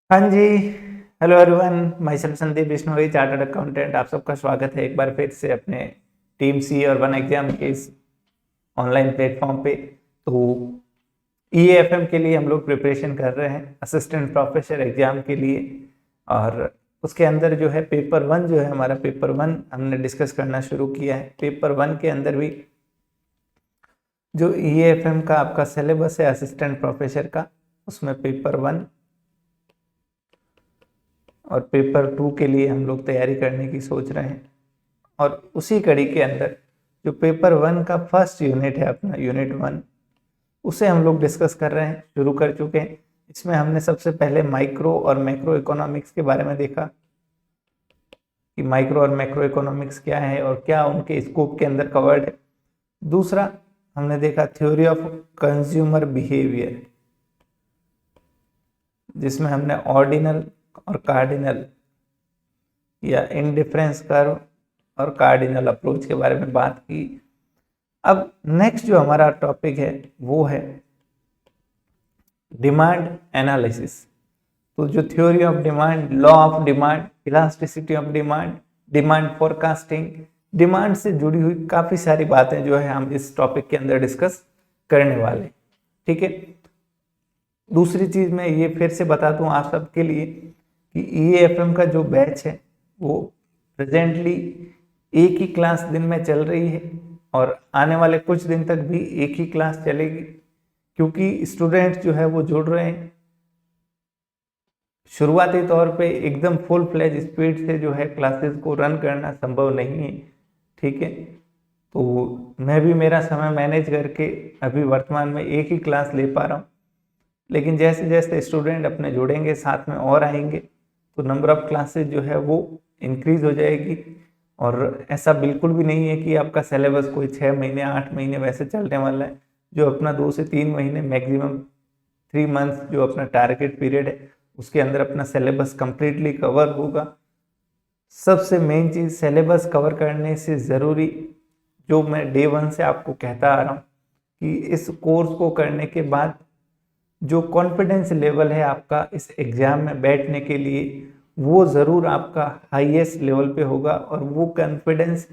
हाँ जी। Hello everyone, my self Sandeep Bishnoi, chartered accountant. आप सबका स्वागत है एक बार फिर से अपने टीम सी और वन एग्जाम के इस ऑनलाइन प्लेटफॉर्म पे। तो ईएएफएम के लिए हम लोग प्रिपरेशन कर रहे हैं, असिस्टेंट प्रोफेसर एग्जाम के लिए। और उसके अंदर जो है पेपर वन, जो है हमारा पेपर वन हमने डिस्कस करना शुरू किया है। पेपर वन के अंदर भी जो ईएएफएम का आपका सिलेबस है असिस्टेंट प्रोफेसर का, उसमें पेपर वन और पेपर टू के लिए हम लोग तैयारी करने की सोच रहे हैं। और उसी कड़ी के अंदर जो पेपर वन का फर्स्ट यूनिट है अपना यूनिट वन, उसे हम लोग डिस्कस कर रहे हैं, शुरू कर चुके हैं। इसमें हमने सबसे पहले माइक्रो और मैक्रो इकोनॉमिक्स के बारे में देखा कि माइक्रो और मैक्रो इकोनॉमिक्स क्या है और क्या उनके स्कोप के अंदर कवर्ड है। दूसरा हमने देखा थ्योरी ऑफ कंज्यूमर बिहेवियर, जिसमें हमने ऑर्डिनल और कार्डिनल या इंडिफरेंस कर्व और कार्डिनल अप्रोच के बारे में बात की। अब नेक्स्ट जो हमारा टॉपिक है वो है डिमांड एनालिसिस। तो जो theory of demand, law of demand, elasticity of demand, demand forecasting, demand से जुड़ी हुई काफी सारी बातें जो है हम इस टॉपिक के अंदर डिस्कस करने वाले। ठीक है। दूसरी चीज मैं ये फिर से बता दूं आप सबके लिए कि ईएएफएम का जो बैच है वो प्रेजेंटली एक ही क्लास दिन में चल रही है और आने वाले कुछ दिन तक भी एक ही क्लास चलेगी, क्योंकि स्टूडेंट्स जो है वो जुड़ रहे हैं। शुरुआती तौर पे एकदम फुल फ्लेज स्पीड से जो है क्लासेस को रन करना संभव नहीं है। ठीक है। तो मैं भी मेरा समय मैनेज करके अभी वर्तमान में एक ही क्लास ले पा रहा हूँ, लेकिन जैसे जैसे स्टूडेंट अपने जुड़ेंगे, साथ में और आएंगे, तो नंबर ऑफ क्लासेस जो है वो इंक्रीज हो जाएगी। और ऐसा बिल्कुल भी नहीं है कि आपका सिलेबस कोई 6 महीने 8 महीने वैसे चलने वाला है। जो अपना 2 से 3 महीने, मैक्सिमम 3 मंथ्स जो अपना टारगेट पीरियड है, उसके अंदर अपना सिलेबस कंप्लीटली कवर होगा। सबसे मेन चीज सिलेबस कवर करने से जरूरी, जो मैं डे वन से आपको कहता आ रहा हूँ, कि इस कोर्स को करने के बाद जो कॉन्फिडेंस लेवल है आपका इस एग्जाम में बैठने के लिए, वो ज़रूर आपका हाईएस्ट लेवल पे होगा। और वो कॉन्फिडेंस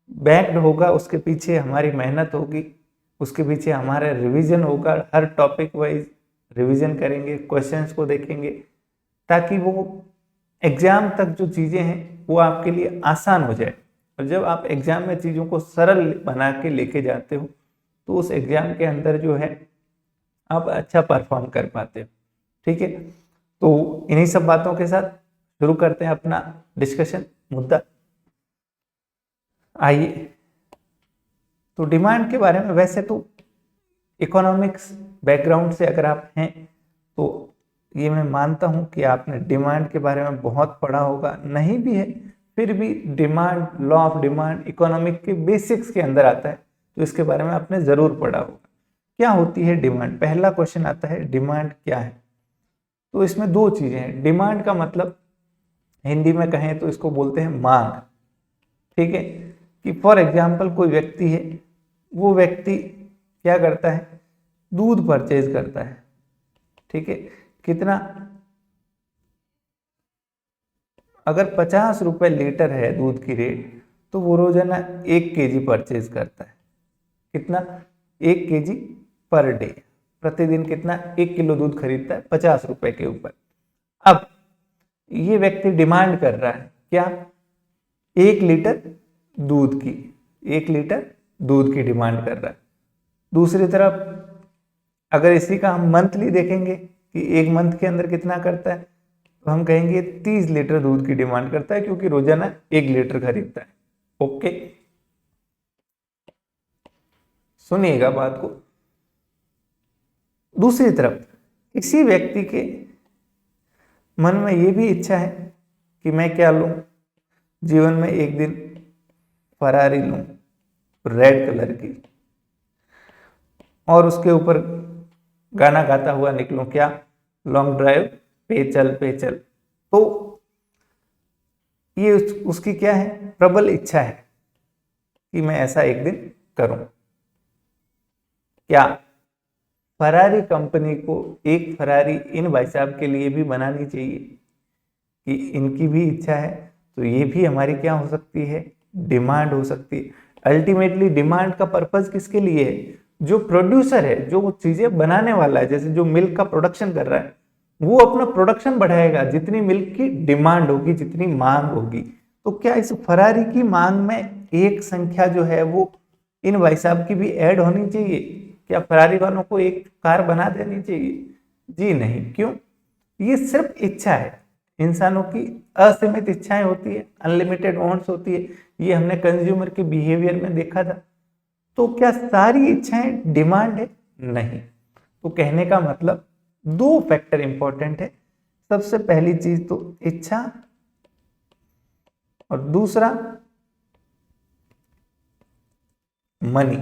बैक्ड होगा, उसके पीछे हमारी मेहनत होगी, उसके पीछे हमारा रिवीजन होगा। हर टॉपिक वाइज रिवीजन करेंगे, क्वेश्चंस को देखेंगे, ताकि वो एग्जाम तक जो चीज़ें हैं वो आपके लिए आसान हो जाए। और जब आप एग्जाम में चीज़ों को सरल बना के लेके जाते हो, तो उस एग्जाम के अंदर जो है आप अच्छा परफॉर्म कर पाते हो। ठीक है। तो इन्हीं सब बातों के साथ शुरू करते हैं अपना डिस्कशन मुद्दा। आइए, तो डिमांड के बारे में, वैसे तो इकोनॉमिक्स बैकग्राउंड से अगर आप हैं तो ये मैं मानता हूं कि आपने डिमांड के बारे में बहुत पढ़ा होगा। नहीं भी है फिर भी demand, law of demand economic के बेसिक्स के अंदर आता है, तो इसके बारे में आपने जरूर पढ़ा होगा। क्या होती है डिमांड? पहला क्वेश्चन आता है, डिमांड क्या है? तो इसमें दो चीजें हैं। डिमांड का मतलब हिंदी में कहें तो इसको बोलते हैं मांग। ठीक है। कि फॉर एग्जाम्पल कोई व्यक्ति है, वो व्यक्ति क्या करता है, दूध परचेज करता है। ठीक है। कितना? अगर 50 रुपए लीटर है दूध की रेट, तो वो रोजाना 1 केजी परचेज करता है। कितना? 1 केजी पर डे। प्रतिदिन कितना? 1 किलो दूध खरीदता है 50 रुपए के ऊपर। अब ये व्यक्ति डिमांड कर रहा है क्या? 1 लीटर दूध की, 1 लीटर दूध की डिमांड कर रहा है। दूसरी तरफ अगर इसी का हम मंथली देखेंगे कि एक मंथ के अंदर कितना करता है, तो हम कहेंगे 30 लीटर दूध की डिमांड करता है, क्योंकि रोजाना 1 लीटर खरीदता है। ओके, सुनिएगा बात को। दूसरी तरफ इसी व्यक्ति के मन में ये भी इच्छा है कि मैं क्या लूं, जीवन में एक दिन फरारी लूं, रेड कलर की, और उसके ऊपर गाना गाता हुआ निकलूं, क्या? लॉन्ग ड्राइव पे चल पे चल। तो ये उसकी क्या है, प्रबल इच्छा है कि मैं ऐसा एक दिन करूं। क्या फरारी कंपनी को एक फरारी इन भाई साहब के लिए भी बनानी चाहिए कि इनकी भी इच्छा है, तो ये भी हमारी क्या हो सकती है, डिमांड हो सकती है। अल्टीमेटली डिमांड का पर्पस किसके लिए है, जो प्रोड्यूसर है, जो वो चीजें बनाने वाला है, जैसे जो मिल्क का प्रोडक्शन कर रहा है, वो अपना प्रोडक्शन बढ़ाएगा, जितनी मिल्क की डिमांड होगी, जितनी मांग होगी। तो क्या इस फरारी की मांग में एक संख्या जो है वो इन भाई साहब की भी ऐड होनी चाहिए? क्या फरारी वालों को एक कार बना देनी चाहिए? जी नहीं। क्यों? ये सिर्फ इच्छा है, इंसानों की असीमित इच्छाएं होती है, अनलिमिटेड वांट्स होती है। ये हमने कंज्यूमर के बिहेवियर में देखा था। तो क्या सारी इच्छाएं डिमांड है? नहीं। तो कहने का मतलब दो फैक्टर इंपॉर्टेंट है। सबसे पहली चीज तो इच्छा, और दूसरा मनी।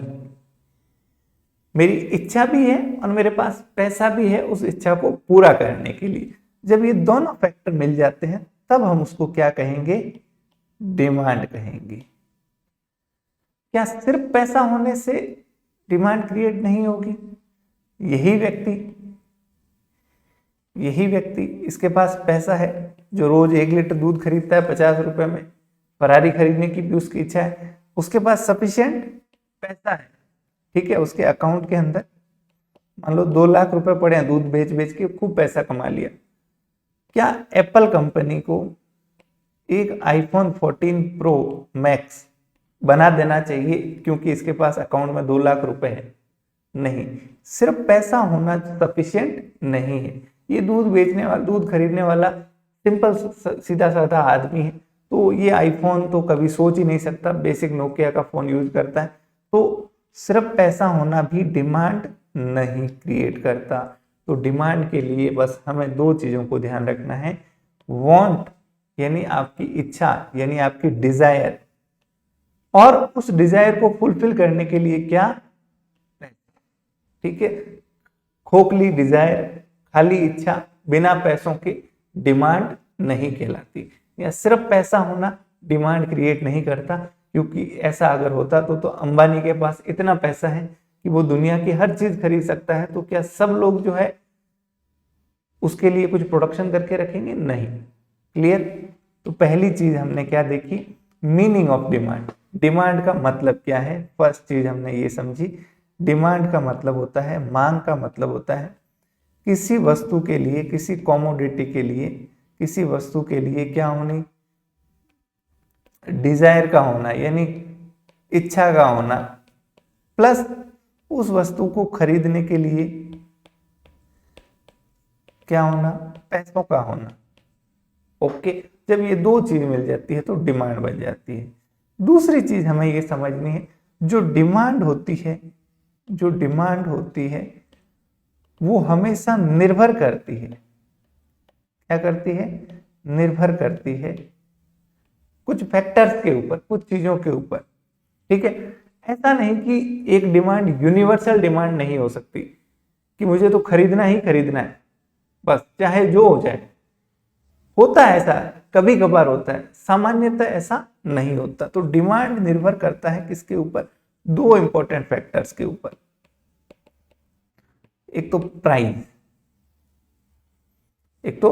मेरी इच्छा भी है और मेरे पास पैसा भी है उस इच्छा को पूरा करने के लिए। जब ये दोनों फैक्टर मिल जाते हैं तब हम उसको क्या कहेंगे, डिमांड कहेंगे। क्या सिर्फ पैसा होने से डिमांड क्रिएट नहीं होगी? यही व्यक्ति इसके पास पैसा है, जो रोज 1 लीटर दूध खरीदता है 50 रुपए में, फरारी खरीदने की भी उसकी इच्छा है, उसके पास सफिशिएंट पैसा है, ठीक है, उसके अकाउंट के अंदर मान लो 2 लाख रुपए पड़े हैं, दूध बेच बेच के खूब पैसा कमा लिया। क्या एप्पल कंपनी को एक आईफोन 14 प्रो मैक्स बना देना चाहिए क्योंकि इसके पास अकाउंट में 2 लाख रुपए है? नहीं। सिर्फ पैसा होना सफिशिएंट नहीं है। ये दूध बेचने वाला, दूध खरीदने वाला सिंपल सीधा साधा आदमी है, तो ये आईफोन तो कभी सोच ही नहीं सकता, बेसिक नोकिया का फोन यूज करता है। तो सिर्फ पैसा होना भी डिमांड नहीं क्रिएट करता। तो डिमांड के लिए बस हमें दो चीजों को ध्यान रखना है, वांट यानी आपकी इच्छा, यानी आपकी डिजायर, और उस डिजायर को फुलफिल करने के लिए क्या, ठीक है। खोखली डिजायर, खाली इच्छा बिना पैसों के डिमांड नहीं कहलाती। या सिर्फ पैसा होना डिमांड क्रिएट नहीं करता, क्योंकि ऐसा अगर होता तो अंबानी के पास इतना पैसा है कि वो दुनिया की हर चीज खरीद सकता है। तो क्या सब लोग जो है उसके लिए कुछ प्रोडक्शन करके रखेंगे? नहीं। क्लियर? तो पहली चीज हमने क्या देखी, मीनिंग ऑफ डिमांड। डिमांड का मतलब क्या है? फर्स्ट चीज हमने ये समझी, डिमांड का मतलब होता है, मांग का मतलब होता है किसी वस्तु के लिए, किसी कॉमोडिटी के लिए, किसी वस्तु के लिए क्या होनी, डिजायर का होना, यानी इच्छा का होना, प्लस उस वस्तु को खरीदने के लिए क्या होना, पैसों का होना। ओके, जब ये दो चीज मिल जाती है तो डिमांड बन जाती है। दूसरी चीज हमें ये समझनी है, जो डिमांड होती है, जो डिमांड होती है वो हमेशा निर्भर करती है, क्या करती है, निर्भर करती है कुछ फैक्टर्स के ऊपर, कुछ चीजों के ऊपर, ठीक है। ऐसा नहीं कि एक डिमांड यूनिवर्सल डिमांड नहीं हो सकती कि मुझे तो खरीदना ही खरीदना है बस, चाहे जो हो जाए। होता है ऐसा, कभी कभार होता है, सामान्यतः ऐसा नहीं होता। तो डिमांड निर्भर करता है किसके ऊपर, दो इंपॉर्टेंट फैक्टर्स के ऊपर। एक तो प्राइस, एक तो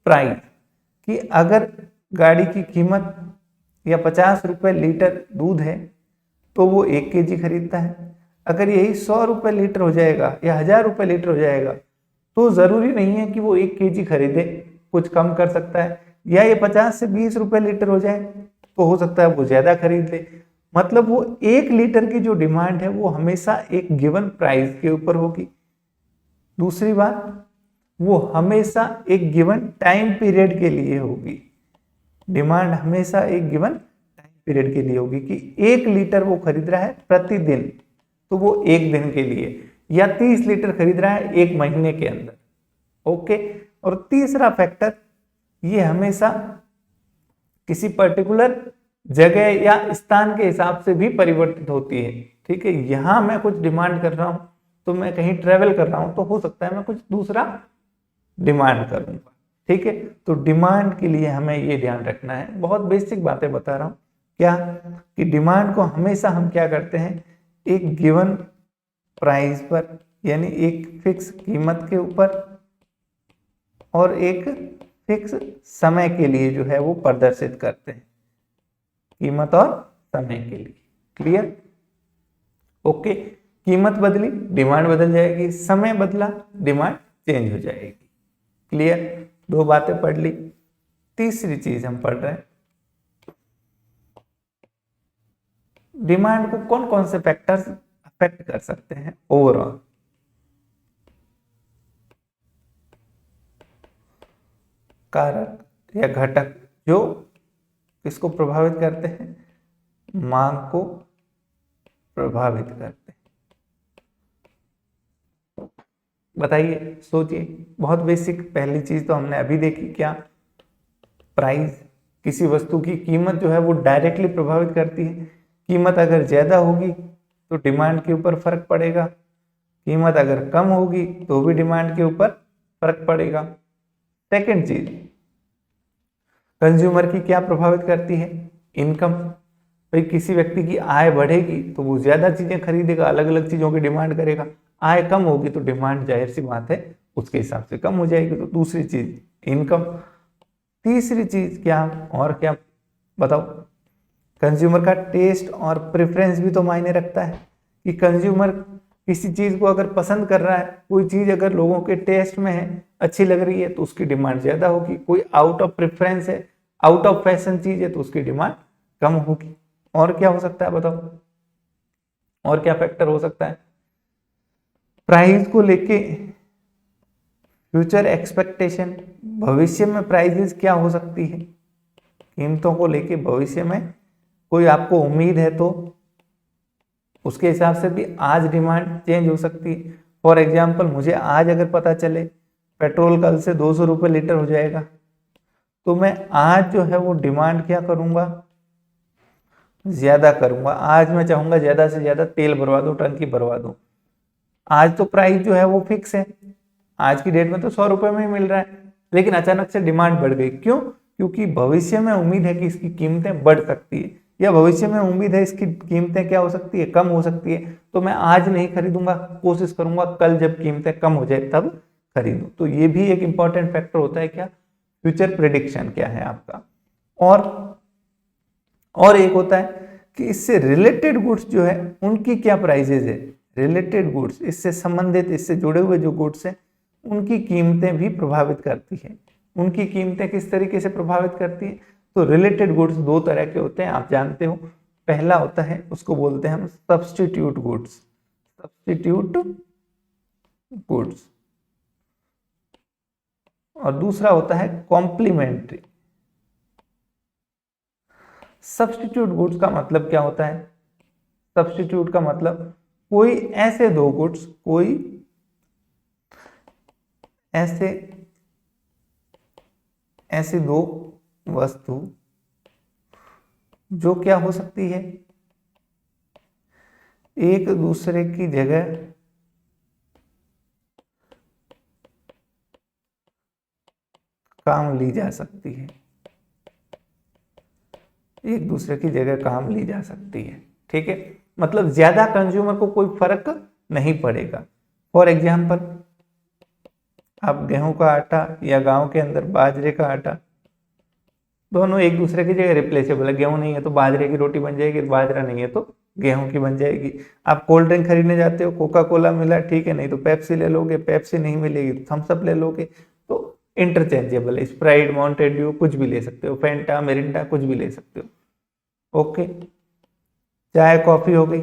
प्राइस कि अगर गाड़ी की कीमत या 50 रुपए लीटर दूध है तो वो 1 kg खरीदता है। अगर यही 100 रुपए लीटर हो जाएगा या 1000 रुपए लीटर हो जाएगा तो जरूरी नहीं है कि वो 1 kg खरीदे, कुछ कम कर सकता है। या ये 50 से 20 रुपए लीटर हो जाए तो हो सकता है वो ज्यादा खरीद ले। मतलब वो 1 लीटर की जो डिमांड है वो हमेशा एक गिवन प्राइस के ऊपर होगी। दूसरी बात, वो हमेशा एक गिवन टाइम पीरियड के लिए होगी। डिमांड हमेशा एक गिवन टाइम पीरियड के लिए होगी कि 1 लीटर वो खरीद रहा है प्रतिदिन तो वो 1 दिन के लिए, या 30 लीटर खरीद रहा है 1 महीने के अंदर। ओके। और तीसरा फैक्टर, ये हमेशा किसी पर्टिकुलर जगह या स्थान के हिसाब से भी परिवर्तित होती है, ठीक है। यहां मैं कुछ डिमांड कर रहा हूं तो मैं कहीं ट्रेवल कर रहा हूं तो हो सकता है मैं कुछ दूसरा डिमांड करूंगा, ठीक है। तो डिमांड के लिए हमें ये ध्यान रखना है, बहुत बेसिक बातें बता रहा हूं, क्या कि डिमांड को हमेशा हम क्या करते हैं, एक गिवन प्राइस पर यानी एक फिक्स कीमत के ऊपर और एक फिक्स समय के लिए जो है वो प्रदर्शित करते हैं, कीमत और समय के लिए। क्लियर? ओके, कीमत बदली डिमांड बदल जाएगी, समय बदला डिमांड चेंज हो जाएगी। क्लियर? दो बातें पढ़ ली। तीसरी चीज हम पढ़ रहे हैं, डिमांड को कौन कौन से फैक्टर्स अफेक्ट कर सकते हैं ओवरऑल। कारक या घटक जो किसको प्रभावित करते हैं, मांग को प्रभावित करते हैं। बताइए, सोचिए। बहुत बेसिक पहली चीज तो हमने अभी देखी, क्या? प्राइस। किसी वस्तु की कीमत जो है वो डायरेक्टली प्रभावित करती है। कीमत अगर ज्यादा होगी तो डिमांड के ऊपर फर्क पड़ेगा, कीमत अगर कम होगी तो भी डिमांड के ऊपर फर्क पड़ेगा। सेकंड चीज, कंज्यूमर की क्या प्रभावित करती है, इनकम। भाई किसी व्यक्ति की आय बढ़ेगी तो वो ज्यादा चीजें खरीदेगा, अलग अलग चीजों की डिमांड करेगा। आय कम होगी तो डिमांड जाहिर सी बात है उसके हिसाब से कम हो जाएगी। तो दूसरी चीज इनकम। तीसरी चीज क्या, और क्या बताओ? कंज्यूमर का टेस्ट और प्रेफरेंस भी तो मायने रखता है कि कंज्यूमर किसी चीज को अगर पसंद कर रहा है, कोई चीज अगर लोगों के टेस्ट में है, अच्छी लग रही है, तो उसकी डिमांड ज्यादा होगी। कोई आउट ऑफ प्रेफरेंस है, आउट ऑफ फैशन चीज है, तो उसकी डिमांड कम होगी। और क्या हो सकता है बताओ? और क्या फैक्टर हो सकता है? प्राइस को लेके फ्यूचर एक्सपेक्टेशन, भविष्य में प्राइसेस क्या हो सकती है, कीमतों को लेके भविष्य में कोई आपको उम्मीद है तो उसके हिसाब से भी आज डिमांड चेंज हो सकती है। फॉर एग्जाम्पल, मुझे आज अगर पता चले पेट्रोल कल से 200 रुपये लीटर हो जाएगा, तो मैं आज जो है वो डिमांड क्या करूंगा, ज्यादा करूंगा। आज मैं चाहूंगा ज्यादा से ज्यादा तेल भरवा दो, टंकी भरवा दो। आज तो प्राइस जो है वो फिक्स है, आज की डेट में तो 100 रुपये में ही मिल रहा है, लेकिन अचानक से डिमांड बढ़ गई। क्यों? क्योंकि भविष्य में उम्मीद है कि इसकी कीमतें बढ़ सकती है, या भविष्य में उम्मीद है इसकी कीमतें क्या हो सकती है, कम हो सकती है। तो मैं आज नहीं खरीदूंगा, कोशिश करूंगा कल जब कीमतें कम हो जाए तब खरीदूं। तो ये भी एक इंपॉर्टेंट फैक्टर होता है, क्या? फ्यूचर प्रेडिक्शन क्या है आपका। और एक होता है कि इससे रिलेटेड गुड्स जो है उनकी क्या प्राइसेज है। रिलेटेड गुड्स, इससे संबंधित, इससे जुड़े हुए जो गुड्स हैं उनकी कीमतें भी प्रभावित करती है। उनकी कीमतें किस तरीके से प्रभावित करती है? तो रिलेटेड गुड्स दो तरह के होते हैं, आप जानते हो। पहला होता है, उसको बोलते हैं हम सब्स्टिट्यूट गुड्स। Substitute goods. और दूसरा होता है कॉम्प्लीमेंट्री। सब्स्टिट्यूट गुड्स का मतलब क्या होता है? सब्स्टिट्यूट का मतलब कोई ऐसे दो गुड्स, कोई ऐसे दो वस्तु जो क्या हो सकती है, एक दूसरे की जगह काम ली जा सकती है, एक दूसरे की जगह काम ली जा सकती है। ठीक है, मतलब ज्यादा कंज्यूमर को कोई फर्क नहीं पड़ेगा। फॉर एग्जाम्पल, आप गेहूं का आटा या गांव के अंदर बाजरे का आटा, दोनों एक दूसरे की जगह रिप्लेसेबल है। गेहूं नहीं है तो बाजरे की रोटी बन जाएगी, बाजरा नहीं है तो गेहूं की बन जाएगी। आप कोल्ड ड्रिंक खरीदने जाते हो, कोका कोला मिला ठीक है, नहीं तो पेप्सी ले लोगे, पेप्सी नहीं मिलेगी तो थम्स अप ले लोगे। तो इंटरचेंजेबल है, स्प्राइट, माउंटेन ड्यू कुछ भी ले सकते हो, फेंटा, मिरिंडा कुछ भी ले सकते हो। ओके, चाय कॉफी हो गई,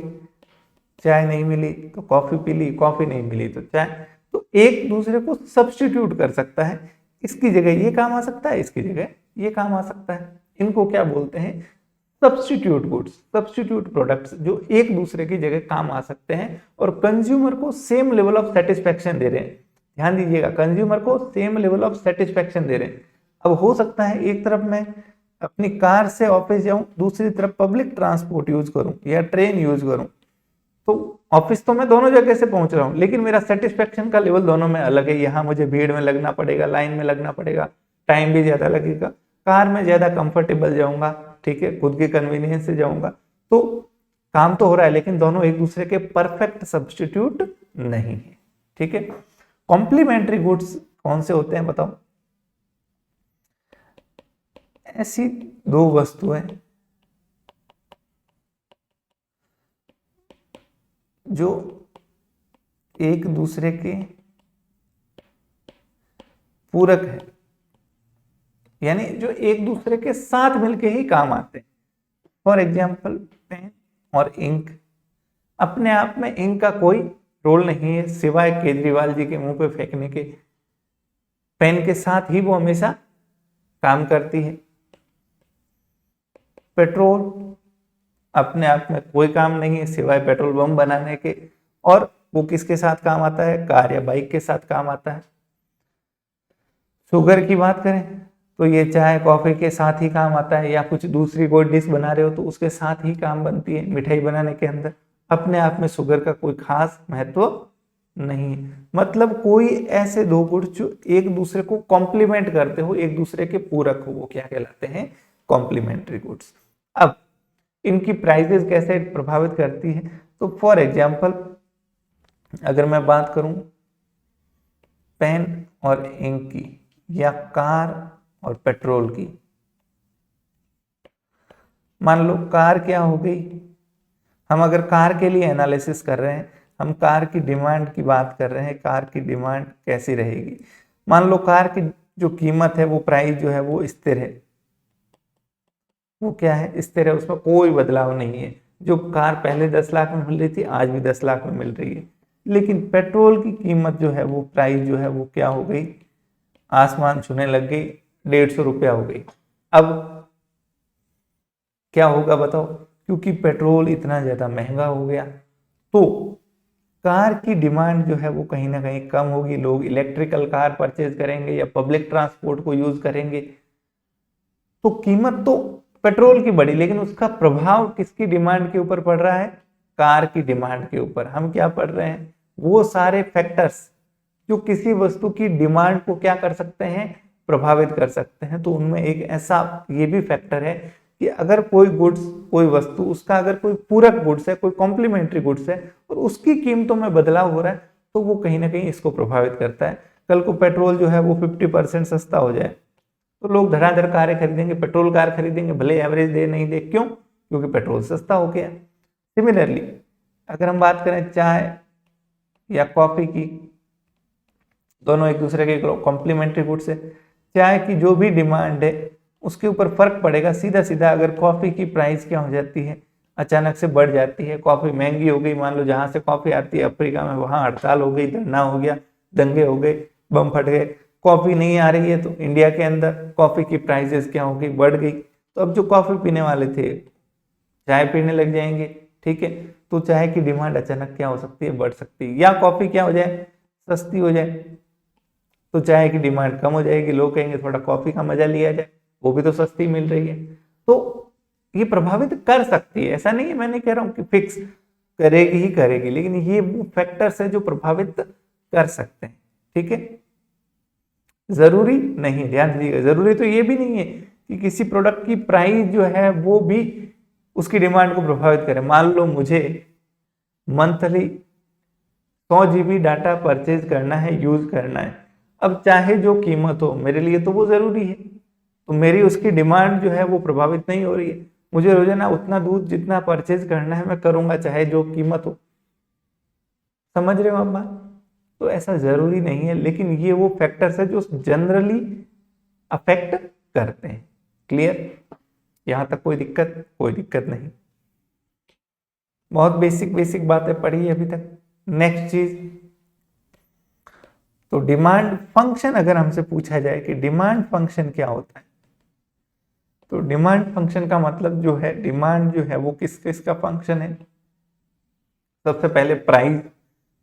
चाय नहीं मिली तो कॉफी पी ली, कॉफी नहीं मिली तो चाय। तो एक दूसरे को सब्स्टिट्यूट कर सकता है, इसकी जगह ये काम आ सकता है, इसकी जगह ये काम आ सकता है। इनको क्या बोलते हैं? सब्स्टिट्यूट गुड्स, सब्स्टिट्यूट प्रोडक्ट्स, जो एक दूसरे की जगह काम आ सकते हैं और कंज्यूमर को सेम लेवल ऑफ सेटिस्फेक्शन दे रहे हैं। ध्यान दीजिएगा, कंज्यूमर को सेम लेवल ऑफ सेटिस्फेक्शन दे रहे हैं। अब हो सकता है एक तरफ मैं अपनी कार से ऑफिस जाऊं, दूसरी तरफ पब्लिक ट्रांसपोर्ट यूज करूं या ट्रेन यूज करूं, तो ऑफिस तो मैं दोनों जगह से पहुंच रहा हूं, लेकिन मेरा सेटिस्फेक्शन का लेवल दोनों में अलग है। यहाँ मुझे भीड़ में लगना पड़ेगा, लाइन में लगना पड़ेगा, टाइम भी ज्यादा लगेगा। कार में ज्यादा कंफर्टेबल जाऊंगा, ठीक है, खुद के कन्वीनियंस से जाऊंगा, तो काम तो हो रहा है, लेकिन दोनों एक दूसरे के परफेक्ट सब्स्टिट्यूट नहीं है। ठीक है। कॉम्प्लीमेंट्री गुड्स कौन से होते हैं बताओ? ऐसी दो वस्तुएं जो एक दूसरे के पूरक है, यानी जो एक दूसरे के साथ मिलके ही काम आते हैं। फॉर एग्जाम्पल पेन और इंक। अपने आप में इंक का कोई रोल नहीं है सिवाय केजरीवाल जी के मुंह पे फेंकने के। पेन के साथ ही वो हमेशा काम करती है। पेट्रोल अपने आप में कोई काम नहीं है सिवाय पेट्रोल बम बनाने के, और वो किसके साथ काम आता है? कार या बाइक के साथ काम आता है। शुगर की बात करें तो ये चाय कॉफी के साथ ही काम आता है, या कुछ दूसरी कोई डिश बना रहे हो तो उसके साथ ही काम बनती है। मिठाई बनाने के अंदर अपने आप में शुगर का कोई खास महत्व नहीं है। मतलब कोई ऐसे दो गुण जो एक दूसरे को कॉम्प्लीमेंट करते हो, एक दूसरे के पूरक हो, वो क्या कहलाते हैं? Complementary goods. अब इनकी प्राइसेस कैसे प्रभावित करती है? तो फॉर एग्जाम्पल अगर मैं बात करूं पेन और इंक की, या कार और पेट्रोल की। मान लो कार क्या हो गई, हम अगर कार के लिए एनालिसिस कर रहे हैं, हम कार की डिमांड की बात कर रहे हैं, कार की डिमांड कैसी रहेगी। मान लो कार की जो कीमत है, वो प्राइस जो है वो स्थिर है। वो क्या है? स्थिर है, उसमें कोई बदलाव नहीं है। जो कार पहले 10 लाख में मिल रही थी आज भी 10 लाख में मिल रही है। लेकिन पेट्रोल की कीमत जो है वो प्राइस जो है वो क्या हो गई? आसमान छूने लग गई, 150 रुपया हो गई। अब क्या होगा बताओ? क्योंकि पेट्रोल इतना ज्यादा महंगा हो गया तो कार की डिमांड जो है वो कहीं ना कहीं कम होगी। लोग इलेक्ट्रिकल कार परचेज करेंगे या पब्लिक ट्रांसपोर्ट को यूज करेंगे। तो कीमत तो पेट्रोल की बढ़ी, लेकिन उसका प्रभाव किसकी डिमांड के ऊपर पड़ रहा है? कार की डिमांड के ऊपर। हम क्या पढ़ रहे हैं? वो सारे फैक्टर्स जो किसी वस्तु की डिमांड को क्या कर सकते हैं? प्रभावित कर सकते हैं। तो उनमें एक ऐसा ये भी फैक्टर है कि अगर कोई गुड्स, कोई वस्तु, उसका अगर कोई पूरक गुड्स है, कोई कॉम्प्लीमेंट्री गुड्स है और उसकी कीमतों में बदलाव हो रहा है, तो वो कहीं ना कहीं इसको प्रभावित करता है। कल को पेट्रोल जो है वो 50% सस्ता हो जाए तो लोग धड़ाधड़ कारें खरीदेंगे, पेट्रोल कार खरीदेंगे, भले एवरेज दे नहीं दे। क्यों? क्योंकि पेट्रोल सस्ता हो गया। सिमिलरली अगर हम बात करें चाय या कॉफी की, दोनों एक दूसरे के कॉम्प्लीमेंट्री गुड्स है। चाय की जो भी डिमांड है उसके ऊपर फर्क पड़ेगा सीधा सीधा। अगर कॉफी की प्राइस क्या हो जाती है? अचानक से बढ़ जाती है, कॉफी महंगी हो गई। मान लो जहां से कॉफी आती है अफ्रीका में, वहां हड़ताल हो गई, धरना हो गया, दंगे हो गए, बम फट गए। कॉफी नहीं आ रही है तो इंडिया के अंदर कॉफी की प्राइसेस क्या हो गई? बढ़ गई। तो अब जो कॉफी पीने वाले थे चाय पीने लग जाएंगे। ठीक है, तो चाय की डिमांड अचानक क्या हो सकती है? बढ़ सकती है। या कॉफी क्या हो जाए? सस्ती हो जाए तो चाय की डिमांड कम हो जाएगी। लोग कहेंगे थोड़ा कॉफी का मजा लिया जाए, वो भी तो सस्ती मिल रही है। तो ये प्रभावित कर सकती है, ऐसा नहीं है, मैं नहीं कह रहा हूं कि फिक्स करेगी ही करेगी, लेकिन ये वो फैक्टर्स है जो प्रभावित कर सकते हैं। ठीक है, जरूरी नहीं, ध्यान दीजिएगा, जरूरी तो ये भी नहीं है कि किसी प्रोडक्ट की प्राइस जो है वो भी उसकी डिमांड को प्रभावित करे। मान लो मुझे मंथली 100 GB डाटा परचेज करना है, यूज करना है। अब चाहे जो कीमत हो, मेरे लिए तो वो जरूरी है, तो मेरी उसकी डिमांड जो है वो प्रभावित नहीं हो रही है। मुझे रोजाना उतना दूध जितना परचेज करना है मैं करूंगा, चाहे जो कीमत हो। समझ रहे हो आप बात? तो ऐसा जरूरी नहीं है, लेकिन ये वो फैक्टर्स है जो जनरली अफेक्ट करते हैं। क्लियर? यहां तक कोई दिक्कत? कोई दिक्कत नहीं। बहुत बेसिक बेसिक बातें पढ़ी है अभी तक। नेक्स्ट चीज, तो डिमांड फंक्शन अगर हमसे पूछा जाए कि डिमांड फंक्शन क्या होता है, तो डिमांड फंक्शन का मतलब जो है, डिमांड जो है वो किस किस का फंक्शन है? सबसे पहले प्राइस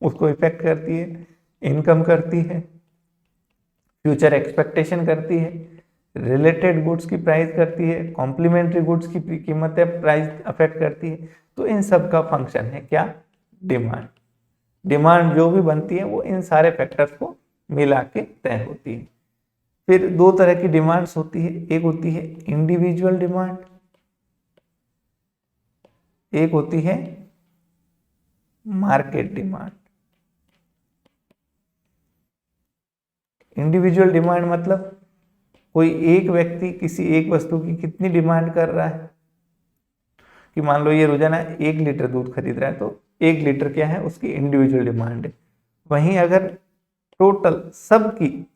उसको इफेक्ट करती है, इनकम करती है, फ्यूचर एक्सपेक्टेशन करती है, रिलेटेड गुड्स की प्राइस करती है, कॉम्प्लीमेंट्री गुड्स की कीमत है प्राइस अफेक्ट करती है। तो इन सब का फंक्शन है क्या? डिमांड। डिमांड जो भी बनती है वो इन सारे फैक्टर्स को मिला के तय होती है। फिर दो तरह की डिमांड्स होती है, एक होती है इंडिविजुअल डिमांड, एक होती है मार्केट डिमांड। इंडिविजुअल डिमांड मतलब कोई एक व्यक्ति किसी एक वस्तु की कितनी डिमांड कर रहा है, कि मान लो ये रोजाना 1 लीटर दूध खरीद रहा है, तो 1 लीटर क्या है उसकी इंडिविजुअल डिमांड है। वहीं अगर टोटल सबकी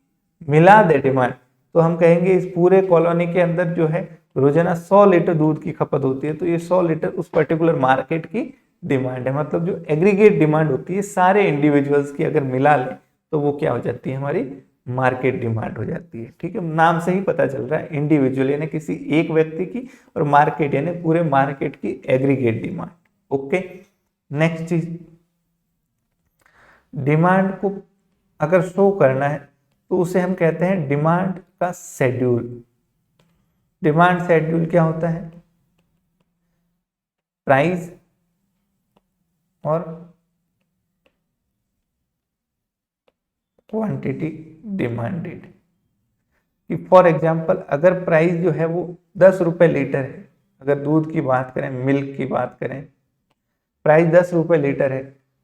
मिला दे डिमांड, तो हम कहेंगे इस पूरे कॉलोनी के अंदर जो है रोजाना 100 लीटर दूध की खपत होती है, तो ये 100 लीटर उस पर्टिकुलर मार्केट की डिमांड है। मतलब जो एग्रीगेट डिमांड होती है सारे इंडिविजुअल्स की अगर मिला ले तो वो क्या हो जाती है, हमारी मार्केट डिमांड हो जाती है। ठीक है, नाम से ही पता चल रहा है, इंडिविजुअल यानी किसी एक व्यक्ति की, और मार्केट यानी पूरे मार्केट की एग्रीगेट डिमांड। ओके, नेक्स्ट चीज, डिमांड को अगर शो करना है तो उसे हम कहते हैं डिमांड का शेड्यूल। डिमांड शेड्यूल क्या होता है, प्राइस और क्वांटिटी डिमांडेड। कि फॉर एग्जांपल अगर प्राइस जो है वो 10 रुपए लीटर है, अगर दूध की बात करें, मिल्क की बात करें, प्राइस 10 रुपए लीटर है,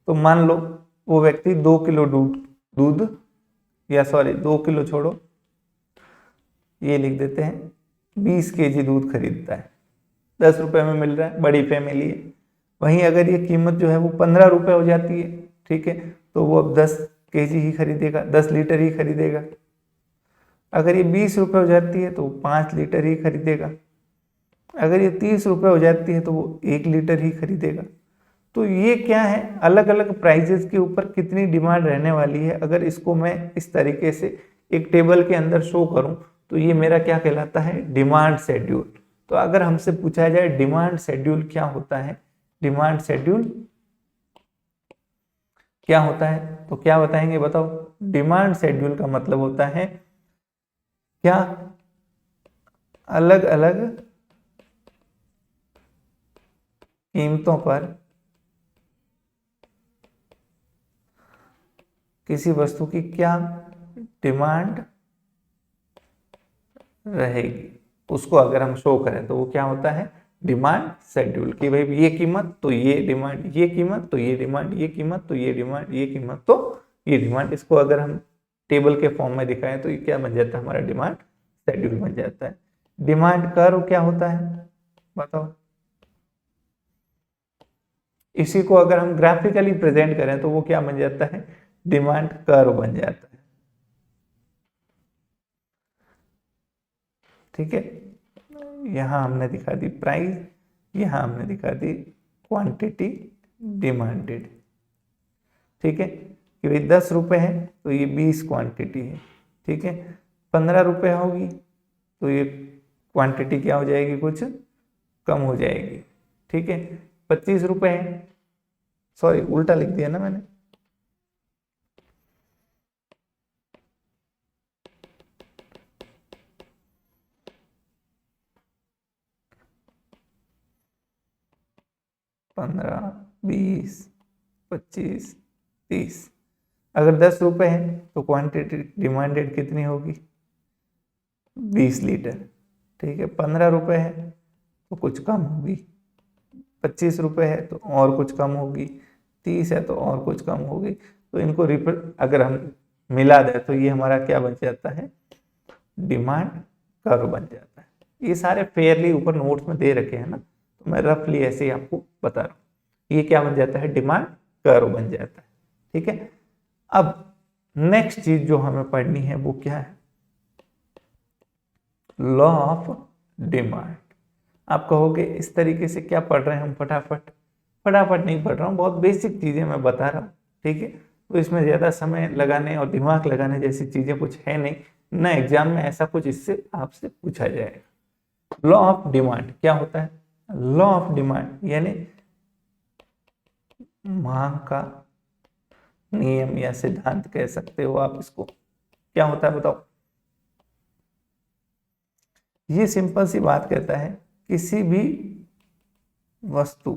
तो मान लो वो व्यक्ति 2 किलो दूध या सॉरी 2 किलो छोड़ो, ये लिख देते हैं 20 kg दूध खरीदता है, 10 रुपए में मिल रहा है, बड़ी फैमिली है। वहीं अगर ये कीमत जो है वो 15 रुपए हो जाती है, ठीक है, तो वो अब 10 kg ही खरीदेगा, 10 लीटर ही खरीदेगा। अगर ये 20 रुपए हो जाती है तो वो 5 लीटर ही खरीदेगा। अगर ये 30 रुपए हो जाती है तो वो 1 लीटर ही खरीदेगा। तो ये क्या है, अलग अलग प्राइजेस के ऊपर कितनी डिमांड रहने वाली है, अगर इसको मैं इस तरीके से एक टेबल के अंदर शो करूं तो ये मेरा क्या कहलाता है, डिमांड शेड्यूल। तो अगर हमसे पूछा जाए डिमांड शेड्यूल क्या होता है, डिमांड शेड्यूल क्या होता है, तो क्या बताएंगे, बताओ। डिमांड शेड्यूल का मतलब होता है क्या, अलग अलग कीमतों पर किसी वस्तु की क्या डिमांड रहेगी, उसको अगर हम शो करें तो वो क्या होता है, डिमांड शेड्यूल। कि भाई ये कीमत तो ये डिमांड, ये कीमत तो ये डिमांड, ये कीमत तो ये डिमांड, ये कीमत तो ये डिमांड। इसको अगर हम टेबल के फॉर्म में दिखाएं तो ये क्या बन जाता है, हमारा डिमांड शेड्यूल बन जाता है। डिमांड कर्व क्या होता है, बताओ। इसी को अगर हम ग्राफिकली प्रेजेंट करें तो वो क्या बन जाता है, डिमांड कर्व बन जाता है। ठीक है, यहां हमने दिखा दी प्राइस, यहां हमने दिखा दी क्वांटिटी डिमांडेड। ठीक है, कि भाई 10 रुपए है तो ये 20 क्वांटिटी है। ठीक है, 15 रुपए होगी तो ये क्वांटिटी क्या हो जाएगी, कुछ कम हो जाएगी। ठीक है, 25 रुपए है, सॉरी उल्टा लिख दिया ना मैंने, पंद्रह, 20, 25, 30। अगर 10 रुपए है तो क्वांटिटी डिमांडेड कितनी होगी, 20 लीटर। ठीक है, 15 रुपए है तो कुछ कम होगी, 25 रुपए है तो और कुछ कम होगी, 30 है तो और कुछ कम होगी। तो इनको अगर हम मिला दें तो ये हमारा क्या बन जाता है, डिमांड कर्व बन जाता है। ये सारे फेयरली ऊपर नोट्स में दे रखे हैं ना, तो मैं रफली ऐसे ही आपको बता रहा हूँ। ये क्या बन जाता है, डिमांड कर्व बन जाता है। ठीक है, अब नेक्स्ट चीज जो हमें पढ़नी है वो क्या है, लॉ ऑफ डिमांड। आप कहोगे इस तरीके से क्या पढ़ रहे हैं हम, फटाफट फटाफट नहीं पढ़ रहा हूँ, बहुत बेसिक चीजें मैं बता रहा हूँ। ठीक है, तो इसमें ज्यादा समय लगाने और दिमाग लगाने जैसी चीजें कुछ है नहीं, ना एग्जाम में ऐसा कुछ इससे आपसे पूछा जाएगा। लॉ ऑफ डिमांड क्या होता है, लॉ ऑफ डिमांड यानी मांग का नियम या सिद्धांत कह सकते हो आप इसको। क्या होता है बताओ। ये सिंपल सी बात कहता है, किसी भी वस्तु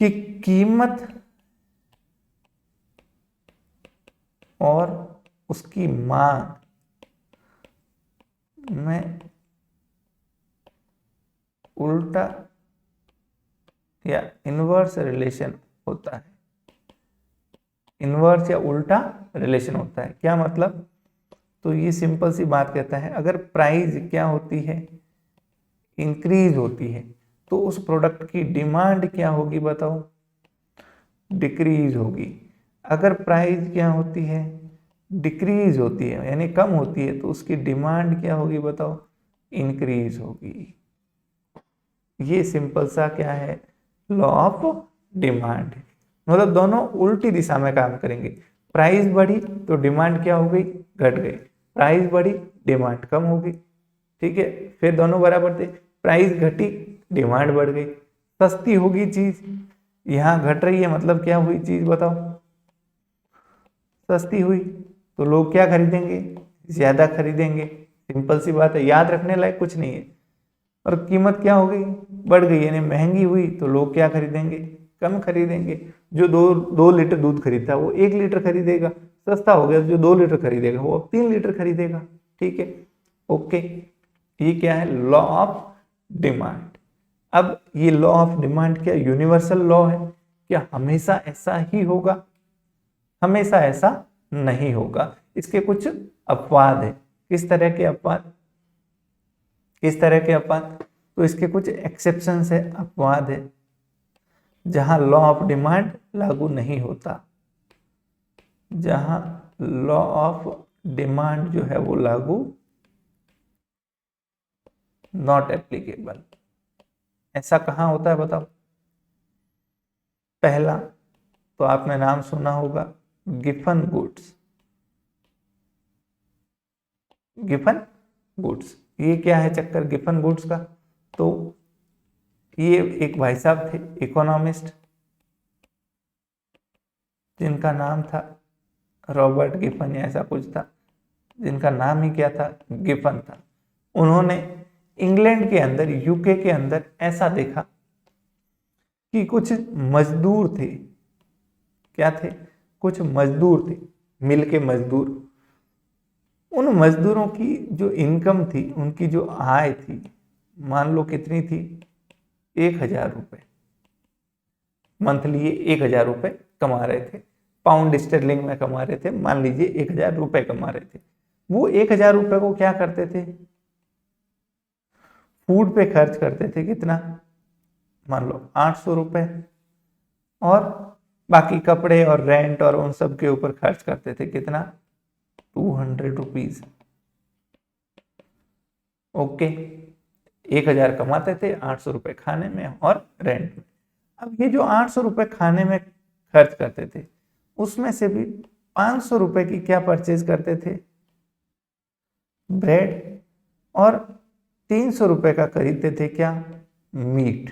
की कीमत और उसकी मांग में उल्टा या इनवर्स रिलेशन होता है। इनवर्स या उल्टा रिलेशन होता है। क्या मतलब? तो ये सिंपल सी बात कहता है, अगर प्राइस क्या होती है, इंक्रीज होती है, तो उस प्रोडक्ट की डिमांड क्या होगी बताओ? डिक्रीज होगी। अगर प्राइस क्या होती है, डिक्रीज होती है यानी कम होती है, तो उसकी डिमांड क्या होगी बताओ? इंक्रीज होगी। ये सिंपल सा क्या है? Law of demand. मतलब दोनों उल्टी दिशा में काम करेंगे। प्राइस बढ़ी तो डिमांड क्या हो गई? घट गई। प्राइस बढ़ी, डिमांड कम हो गई। ठीक है, फिर दोनों बराबर थे। प्राइस घटी, डिमांड बढ़ गई। सस्ती होगी चीज, यहाँ घट रही है, मतलब क्या हुई चीज बताओ? सस्ती हुई, तो लोग क्या खरीदेंगे? ज्यादा खरीदेंगे। सिंपल सी बात है, याद रखने लायक कुछ नहीं है। और कीमत क्या हो गई? बढ़ गई, यानी महंगी हुई, तो लोग क्या खरीदेंगे? कम खरीदेंगे। जो दो लीटर दूध खरीदता है वो 1 लीटर खरीदेगा। सस्ता हो गया, जो 2 लीटर खरीदेगा वो अब 3 लीटर खरीदेगा। ठीक है, ओके। ये क्या है? Law of demand. अब ये लॉ ऑफ डिमांड क्या यूनिवर्सल लॉ है? क्या हमेशा ऐसा ही होगा? हमेशा ऐसा नहीं होगा। इसके कुछ अपवाद है। किस तरह के अपवाद? किस तरह के अपवाद? तो इसके कुछ एक्सेप्शंस है, अपवाद है, जहां लॉ ऑफ डिमांड लागू नहीं होता। जहां लॉ ऑफ डिमांड जो है वो लागू, नॉट एप्लीकेबल। ऐसा कहां होता है बताओ? पहला तो आपने नाम सुना होगा, गिफन गुड्स। गिफन गुड्स, ये क्या है चक्कर गिफन गुड्स का? तो ये एक भाई साहब थे, इकोनॉमिस्ट, जिनका नाम था रॉबर्ट गिफन या ऐसा कुछ था, जिनका नाम ही क्या था? गिफन था। उन्होंने इंग्लैंड के अंदर, यूके के अंदर ऐसा देखा कि कुछ मजदूर थे। क्या थे? कुछ मजदूर थे, मिल के मजदूर। उन मजदूरों की जो इनकम थी, उनकी जो आय थी, मान लो कितनी थी? 1,000 रुपये मंथली। ये 1,000 रुपये कमा रहे थे, पाउंड स्टर्लिंग में कमा रहे थे। मान लीजिए 1,000 रुपये कमा रहे थे। वो 1,000 रुपये को क्या करते थे? फूड पे खर्च करते थे। कितना? मान लो 800 रुपये। और बाकी कपड़े और रेंट और उन सब के ऊपर खर्च करते थे। कितना? 200 रुपीज। ओके, 1,000 कमाते थे, 800 रुपये खाने में और रेंट में। अब ये जो 800 रुपये खाने में खर्च करते थे, उसमें से भी 500 रुपये की क्या परचेज करते थे? ब्रेड। और 300 रुपये का खरीदते थे क्या? मीट।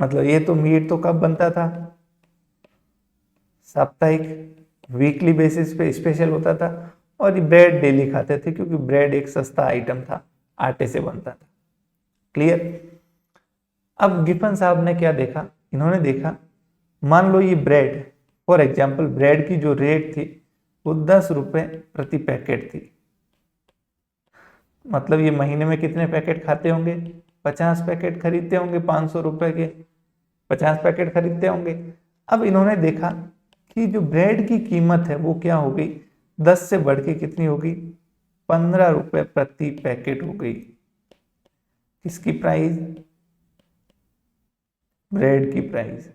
मतलब ये तो मीट तो कब बनता था? साप्ताहिक, वीकली बेसिस पे स्पेशल होता था। और ये ब्रेड डेली खाते थे, क्योंकि ब्रेड एक सस्ता आइटम था, आटे से बनता था। क्लियर? अब गिफन साहब ने क्या देखा? इन्होंने देखा, मान लो ये ब्रेड, फॉर एग्जाम्पल ब्रेड की जो रेट थी वो 10 रुपये प्रति पैकेट थी। मतलब ये महीने में कितने पैकेट खाते होंगे? 50 पैकेट खरीदते होंगे, 500 रुपये के 50 पैकेट खरीदते होंगे। अब इन्होंने देखा कि जो ब्रेड की कीमत है वो क्या हो गई? 10 से बढ़ के कितनी हो गई? 15 रुपये प्रति पैकेट हो गई। किसकी प्राइस? ब्रेड की प्राइस।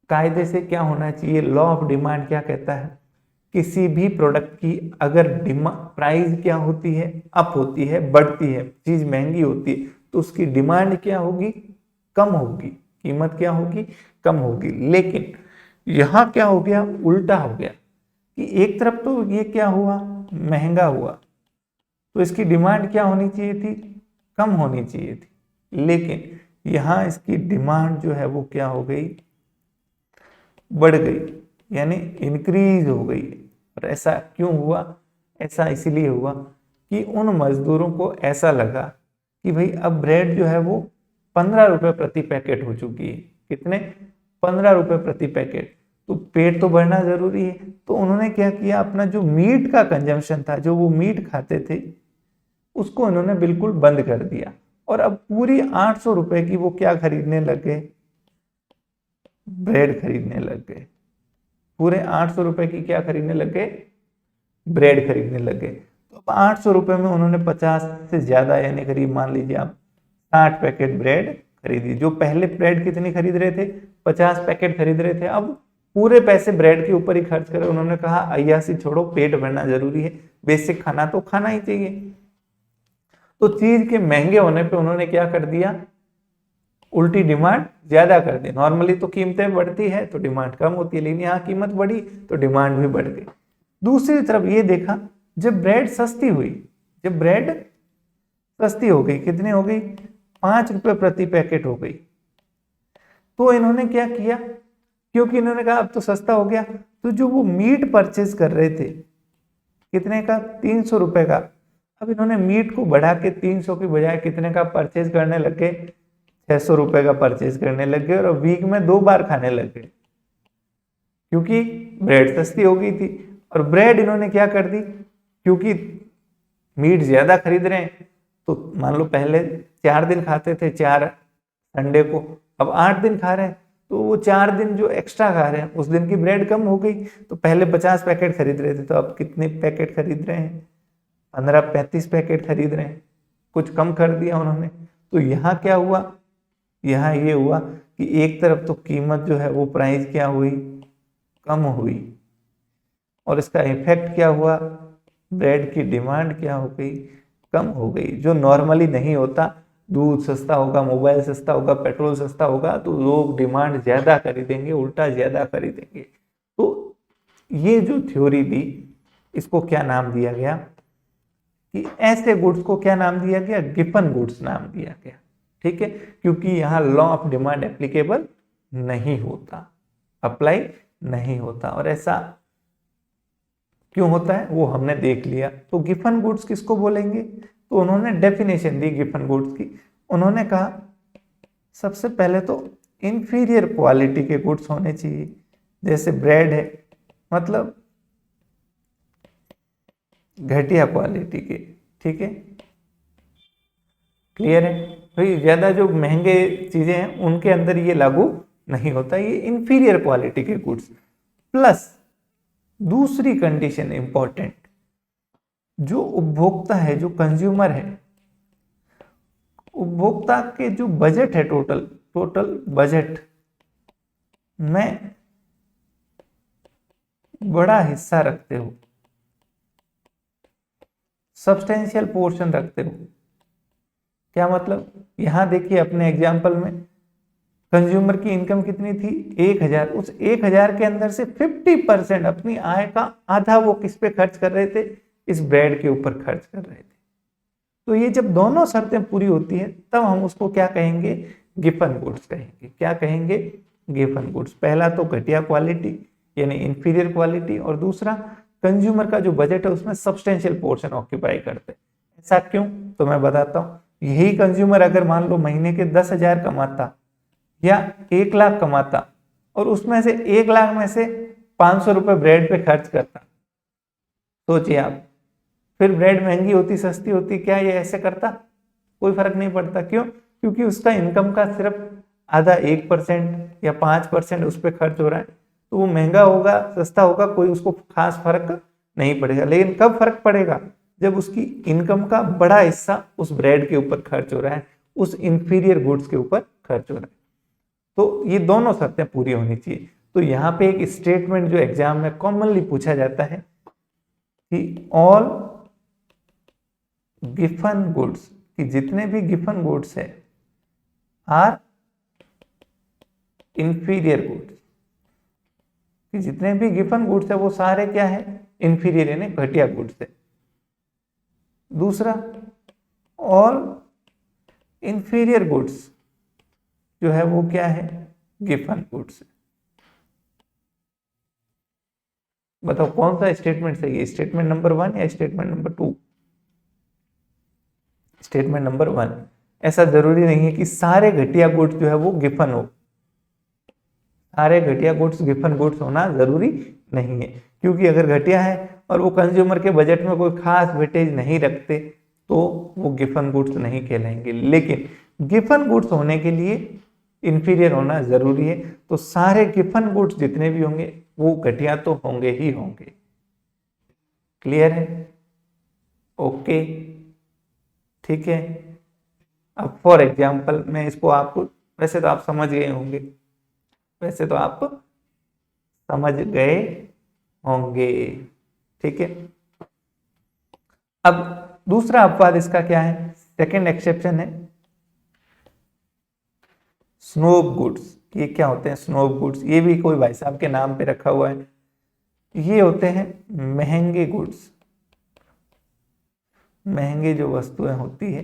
कायदे से क्या होना चाहिए? लॉ ऑफ डिमांड क्या कहता है? किसी भी प्रोडक्ट की अगर प्राइस क्या होती है? अप होती है, बढ़ती है, चीज महंगी होती है, तो उसकी डिमांड क्या होगी? कम होगी। कीमत क्या होगी? कम होगी। लेकिन यहां क्या हो गया? उल्टा हो गया कि एक तरफ तो ये क्या हुआ? महंगा हुआ, तो इसकी डिमांड क्या होनी चाहिए थी? कम होनी चाहिए थी। लेकिन यहां इसकी डिमांड जो है वो क्या हो गई? बढ़ गई, यानी इंक्रीज हो गई। और ऐसा क्यों हुआ? ऐसा इसलिए हुआ कि उन मजदूरों को ऐसा लगा कि भाई अब ब्रेड जो है वो 15 रुपये प्रति पैकेट हो चुकी है। कितने? 15 रुपये प्रति पैकेट। तो पेट तो भरना जरूरी है। तो उन्होंने क्या किया? अपना जो मीट का कंजम्पशन था, जो वो मीट खाते थे, उसको इन्होंने बिल्कुल बंद कर दिया। और अब पूरी 800 रुपये की वो क्या खरीदने लग गए? ब्रेड खरीदने लग गए। पूरे 800 रुपए की क्या खरीदने लग गए? ब्रेड खरीदने लग गए। तो अब 800 रुपए में उन्होंने 50 से ज्यादा, यानी करीब मान लीजिए आप 60 पैकेट ब्रेड खरीदी। जो पहले ब्रेड कितनी खरीद रहे थे? 50 पैकेट खरीद रहे थे, अब पूरे पैसे ब्रेड के ऊपर ही खर्च करे। उन्होंने कहा अय्यासी छोड़ो, पेट भरना जरूरी है, बेसिक खाना तो खाना ही चाहिए। तो चीज के महंगे होने पे उन्होंने क्या कर दिया? उल्टी डिमांड ज्यादा कर दी। नॉर्मली तो कीमतें बढ़ती है तो डिमांड कम होती है, लेकिन यहाँ कीमत बढ़ी तो डिमांड भी बढ़ गई। दूसरी तरफ ये देखा, जब ब्रेड सस्ती हुई, जब ब्रेड सस्ती हो गई, कितनी हो गई? 5 रुपए प्रति पैकेट हो गई, तो इन्होंने क्या किया? क्योंकि इन्होंने कहा अब तो सस्ता हो गया, तो जो वो मीट परचेज कर रहे थे, कितने का? 300 रुपए का, अब इन्होंने मीट को बढ़ा के 300 की बजाय कितने का परचेज करने लग गए? 600 रुपए का परचेज करने लग गए, और वीक में 2 बार खाने लग गए, क्योंकि ब्रेड सस्ती हो गई थी। और ब्रेड इन्होंने क्या कर दी? क्योंकि मीट ज्यादा खरीद रहे हैं, तो मान लो पहले 4 दिन खाते थे, 4 संडे को, अब 8 दिन खा रहे हैं, तो वो 4 दिन जो एक्स्ट्रा खा रहे हैं उस दिन की ब्रेड कम हो गई। तो पहले 50 पैकेट खरीद रहे थे, तो अब कितने पैकेट खरीद रहे हैं? 15-35 पैकेट खरीद रहे हैं, कुछ कम कर दिया उन्होंने। तो यहाँ क्या हुआ? यहाँ ये हुआ कि एक तरफ तो कीमत जो है वो प्राइस क्या हुई? कम हुई, और इसका इफेक्ट क्या हुआ? ब्रेड की डिमांड क्या हो गई? कम हो गई। जो नॉर्मली नहीं होता, दूध सस्ता होगा, मोबाइल सस्ता होगा, पेट्रोल सस्ता होगा, तो लोग डिमांड ज्यादा खरीदेंगे, उल्टा ज्यादा खरीदेंगे। तो ये जो थ्योरी दी, इसको क्या नाम दिया गया? कि ऐसे गुड्स को क्या नाम दिया गया? गिफन गुड्स नाम दिया गया। ठीक है, क्योंकि यहाँ लॉ ऑफ डिमांड एप्लीकेबल नहीं होता, अप्लाई नहीं होता। और ऐसा क्यों होता है वो हमने देख लिया। तो गिफन गुड्स किसको बोलेंगे? तो उन्होंने डेफिनेशन दी गिफन गुड्स की। उन्होंने कहा सबसे पहले तो इंफीरियर क्वालिटी के गुड्स होने चाहिए, जैसे ब्रेड है, मतलब घटिया क्वालिटी के। ठीक है, क्लियर है भाई? ज्यादा जो महंगे चीजें हैं उनके अंदर ये लागू नहीं होता, ये इंफीरियर क्वालिटी के गुड्स। प्लस दूसरी कंडीशन इंपॉर्टेंट, जो उपभोक्ता है, जो कंज्यूमर है, उपभोक्ता के जो बजट है, टोटल बजट में बड़ा हिस्सा रखते हो, सब्सटेंशियल पोर्शन रखते हो। क्या मतलब? यहां देखिए अपने एग्जाम्पल में कंज्यूमर की इनकम कितनी थी? 1000। उस 1000 के अंदर से 50% अपनी आय का आधा वो किस पे खर्च कर रहे थे? इस ब्रेड के ऊपर खर्च कर रहे थे। तो ये जब दोनों शर्तें पूरी होती है तब हम उसको क्या कहेंगे? गिफन गुड्स कहेंगे। क्या कहेंगे? Giffen goods. पहला तो घटिया क्वालिटी यानी इंफीरियर क्वालिटी, और दूसरा कंज्यूमर का जो बजट है उसमें सब्सटेंशियल पोर्शन ऑक्यूपाई करते हैं। ऐसा क्यों? तो मैं बताता हूँ। यही कंज्यूमर अगर मान लो महीने के 10,000 कमाता या 1 लाख कमाता, और उसमें से 1 लाख में से 500 रुपए ब्रेड पे खर्च करता, सोचिए आप, फिर ब्रेड महंगी होती सस्ती होती, क्या ये ऐसे करता? कोई फर्क नहीं पड़ता। क्यों? क्योंकि उसका इनकम का सिर्फ आधा 1% या 5% उस पर खर्च हो रहा है, तो वो महंगा होगा सस्ता होगा, कोई उसको खास फर्क नहीं पड़ेगा। लेकिन कब फर्क पड़ेगा? जब उसकी इनकम का बड़ा हिस्सा उस ब्रेड के ऊपर खर्च हो रहा है, उस इंफीरियर गुड्स के ऊपर खर्च हो रहा है। तो ये दोनों शर्तें पूरी होनी चाहिए। तो यहाँ पे एक स्टेटमेंट जो एग्जाम में कॉमनली पूछा जाता है कि ऑल गिफन गुड्स, कि जितने भी गिफन गुड्स है आर इंफीरियर गुड्स, कि जितने भी गिफन गुड्स है वो सारे क्या है? इंफीरियर यानी घटिया गुड्स है। दूसरा, ऑल इंफीरियर गुड्स जो है वो क्या है? गिफन गुड्स है। बताओ कौन सा स्टेटमेंट सही है? स्टेटमेंट नंबर 1 या स्टेटमेंट नंबर 2? Statement number 1। ऐसा जरूरी नहीं है कि सारे घटिया गुड्स जो है वो गिफन हो, सारे घटिया गुड्स गिफन गुड्स होना जरूरी नहीं है। क्योंकि अगर घटिया है और वो कंज्यूमर के बजट में कोई खास वेटेज नहीं रखते तो वो गिफन गुड्स नहीं कहलाएंगे। लेकिन गिफन गुड्स होने के लिए इंफीरियर होना जरूरी है। तो सारे गिफन गुड्स जितने भी होंगे वो घटिया तो होंगे ही होंगे। क्लियर है? ओके, ठीक है। अब फॉर एग्जाम्पल मैं इसको आपको, वैसे तो आप समझ गए होंगे, वैसे तो आप समझ गए होंगे, ठीक है। अब दूसरा अपवाद इसका क्या है, सेकंड एक्सेप्शन है स्नोब गुड्स। ये क्या होते हैं स्नोब गुड्स? ये भी कोई भाई साहब के नाम पे रखा हुआ है। ये होते हैं महंगे गुड्स, महंगे जो वस्तुएं होती है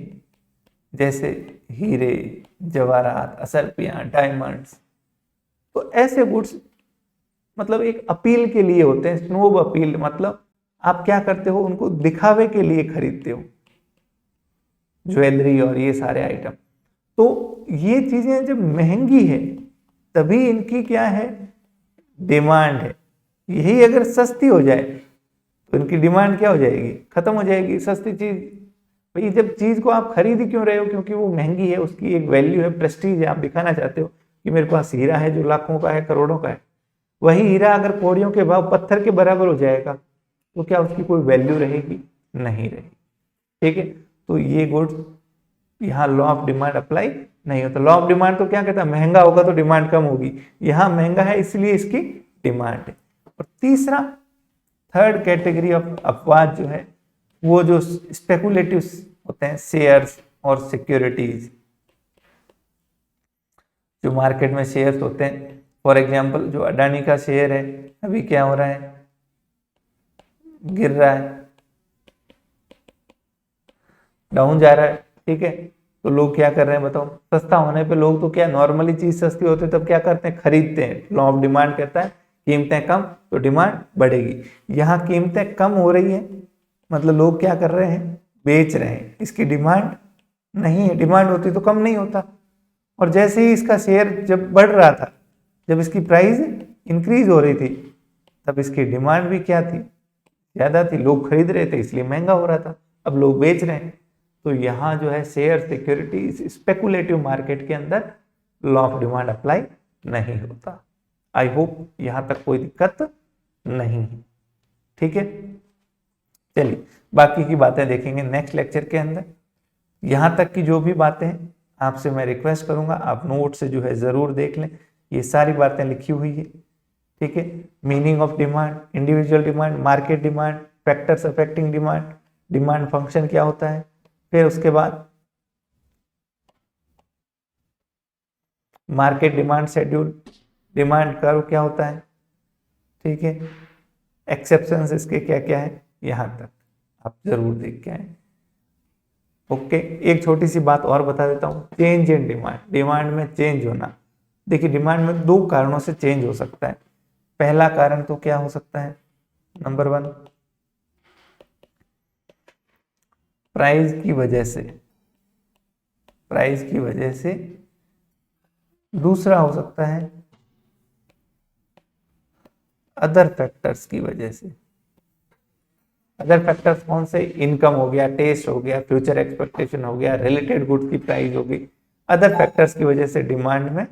जैसे हीरे, जवाहरात, असरपियां, डायमंड्स। तो ऐसे गुड्स मतलब एक अपील के लिए होते हैं, स्नोब अपील, मतलब आप क्या करते हो, उनको दिखावे के लिए खरीदते हो, ज्वेलरी और ये सारे आइटम। तो ये चीजें जब महंगी है तभी इनकी क्या है, डिमांड है। यही अगर सस्ती हो जाए तो इनकी डिमांड क्या हो जाएगी, खत्म हो जाएगी। सस्ती चीज, भाई जब चीज को आप खरीद क्यों रहे हो, क्योंकि वो महंगी है, उसकी एक वैल्यू है, प्रेस्टीज है, आप दिखाना चाहते हो कि मेरे पास हीरा है जो लाखों का है, करोड़ों का है। वही हीरा अगर कौड़ियों के भाव पत्थर के बराबर हो जाएगा तो क्या उसकी कोई वैल्यू रहेगी, नहीं रहेगी, ठीक है। तो ये गुड्स यहाँ लॉ ऑफ डिमांड अप्लाई नहीं होता। लॉ ऑफ डिमांड तो क्या कहता है, महंगा होगा तो डिमांड कम होगी, यहाँ महंगा है इसलिए इसकी डिमांड है। और तीसरा, थर्ड कैटेगरी ऑफ अपवाद जो है वो जो स्पेकुलेटिव होते हैं, शेयर्स और सिक्योरिटीज, जो मार्केट में शेयर्स होते हैं। फॉर एग्जांपल जो अडानी का शेयर है अभी क्या हो रहा है, गिर रहा है, डाउन जा रहा है, ठीक है। तो लोग क्या कर रहे हैं बताओ, सस्ता होने पे लोग तो क्या, नॉर्मली चीज सस्ती होती है तब क्या करते हैं, खरीदते हैं। लॉ ऑफ डिमांड कहता है कीमतें कम तो डिमांड बढ़ेगी। यहाँ कीमतें कम हो रही है मतलब लोग क्या कर रहे हैं, बेच रहे हैं, इसकी डिमांड नहीं है। डिमांड होती तो कम नहीं होता। और जैसे ही इसका शेयर जब बढ़ रहा था, जब इसकी प्राइस इंक्रीज हो रही थी, तब इसकी डिमांड भी क्या थी, ज्यादा थी, लोग खरीद रहे थे इसलिए महंगा हो रहा था, अब लोग बेच रहे हैं। तो यहाँ जो है शेयर सिक्योरिटी स्पेकुलेटिव मार्केट के अंदर लॉ ऑफ डिमांड अप्लाई नहीं होता। आई होप यहां तक कोई दिक्कत नहीं है, ठीक है। चलिए बाकी की बातें देखेंगे नेक्स्ट लेक्चर के अंदर। यहां तक की जो भी बातें हैं आपसे मैं रिक्वेस्ट करूंगा आप नोट से जो है जरूर देख लें, ये सारी बातें लिखी हुई है, ठीक है। Meaning of demand, individual demand, market demand, factors affecting demand, demand function क्या होता है, फिर उसके बाद market demand schedule, demand curve क्या होता है, ठीक है। एक्सेप्शंस इसके क्या क्या है, यहां तक आप जरूर देख के आए। ओके, एक छोटी सी बात और बता देता हूं, चेंज इन डिमांड, डिमांड में चेंज होना। देखिए डिमांड में दो कारणों से चेंज हो सकता है। पहला कारण तो क्या हो सकता है, नंबर 1 प्राइस की वजह से, प्राइस की वजह से। दूसरा हो सकता है अदर फैक्टर्स की वजह से। अदर फैक्टर्स कौन से, इनकम हो गया, टेस्ट हो गया, फ्यूचर एक्सपेक्टेशन हो गया, रिलेटेड गुड्स की प्राइस हो गई। अदर फैक्टर्स की वजह से डिमांड में